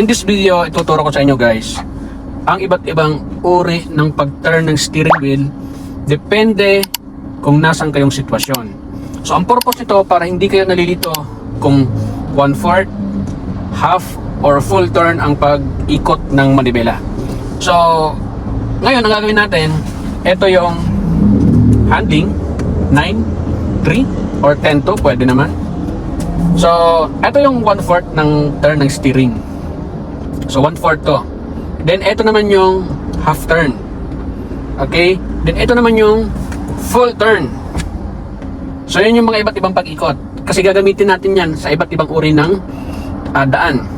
in this video, ituturo ko sa inyo guys ang iba't ibang uri ng pag-turn ng steering wheel depende kung nasan kayong sitwasyon. So ang purpose nito para hindi kayo nalilito kung 1/4, half, or full turn ang pag-ikot ng manibela. So ngayon ang gagawin natin, ito yung handling 9, 3, or 10 to, pwede naman. So ito yung 1/4 ng turn ng steering. So 1/4 to. Then ito naman yung half turn. Okay? Then ito naman yung full turn. So yun yung mga iba't ibang pag-ikot. Kasi gagamitin natin yan sa iba't ibang uri ng daan.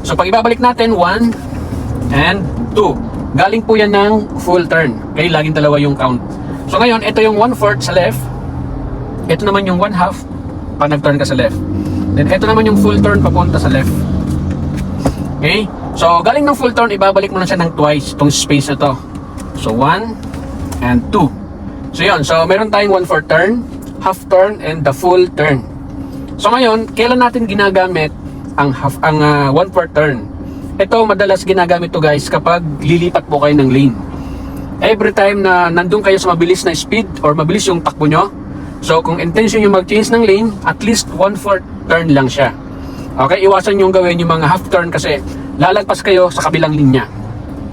So pag ibabalik natin 1 and 2. Galing po yan ng full turn. Okay? Laging dalawa yung count. So ngayon, ito yung 1/4 sa left. Ito naman yung 1/2 pag nag-turn ka sa left. Then ito naman yung full turn papunta sa left. Okay? So, galing ng full turn, ibabalik mo na siya ng twice itong space na to. So, 1 and 2. So, yun. So, meron tayong 1/4 turn, half turn, and the full turn. So, ngayon, kailan natin ginagamit ang 1/4 turn? Ito, madalas ginagamit to guys kapag lilipat po kayo ng lane. Every time na nandun kayo sa mabilis na speed or mabilis yung takbo nyo, so, kung intention nyo mag-change ng lane, at least 1/4 turn lang siya. Okay, iwasan yung gawin yung mga half turn kasi lalagpas kayo sa kabilang linya.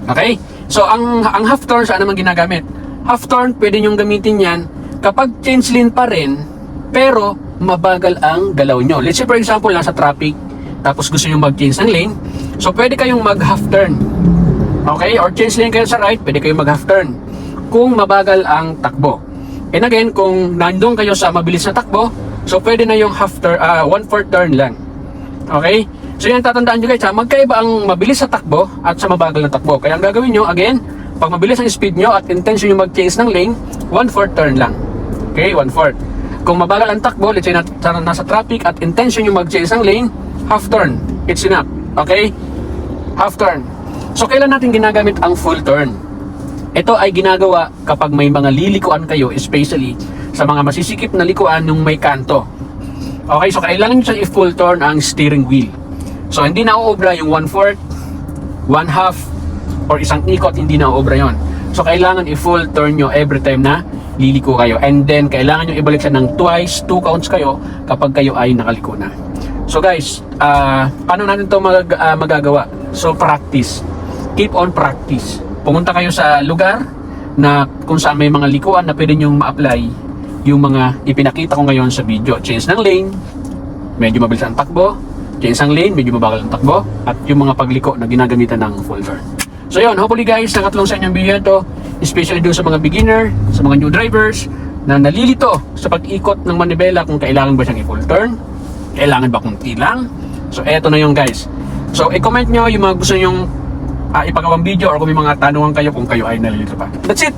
Okay? So, ang half turn saan naman ginagamit? Half turn, pwede nyong gamitin yan kapag change lane pa rin, pero mabagal ang galaw nyo. Let's say for example, nasa traffic, tapos gusto nyo mag-change ng lane, so pwede kayong mag-half turn. Okay? Or change lane kayo sa right, pwede kayong mag-half turn. Kung mabagal ang takbo. And again, kung nandun kayo sa mabilis na takbo, so pwede na yung 1/4 turn lang. Okay? So yan, tatandaan nyo guys ha, magkaiba ang mabilis sa takbo at sa mabagal na takbo. Kaya ang gagawin nyo, again, pag mabilis ang speed nyo at intention nyo mag-change ng lane, 1/4 turn lang. Okay, 1/4. Kung mabagal ang takbo, let's say nasa traffic at intention nyo mag-change ng lane, half turn. It's enough. Okay? Half turn. So kailan natin ginagamit ang full turn? Ito ay ginagawa kapag may mga lilikuan kayo, especially sa mga masisikip na likuan nung may kanto. Okay, so kailangan nyo siyang i-full turn ang steering wheel. So hindi na uobra yung 1/4, 1/2, or isang ikot, hindi na uobra yon. So kailangan i-full turn nyo every time na liliko kayo. And then kailangan nyo ibalik siya ng twice, 2 counts kayo kapag kayo ay nakaliko na. So guys, paano natin ito magagawa? So practice. Keep on practice. Pumunta kayo sa lugar na kung saan may mga likuan na pwede nyong ma-apply yung mga ipinakita ko ngayon sa video. Change ng lane, medyo mabilis ang takbo. Change ng lane, medyo mabagal ang takbo. At yung mga pagliko na ginagamitan ng full turn. So yun, hopefully guys, nakatulong sa inyong video ito. Especially doon sa mga beginner, sa mga new drivers na nalilito sa pag-ikot ng manibela kung kailangan ba siyang i-full turn, kailangan ba kunti lang. So eto na yung guys. So i-comment nyo yung mga gusto nyong ipagawang video or kung may mga tanungan kayo kung kayo ay nalilito pa. That's it!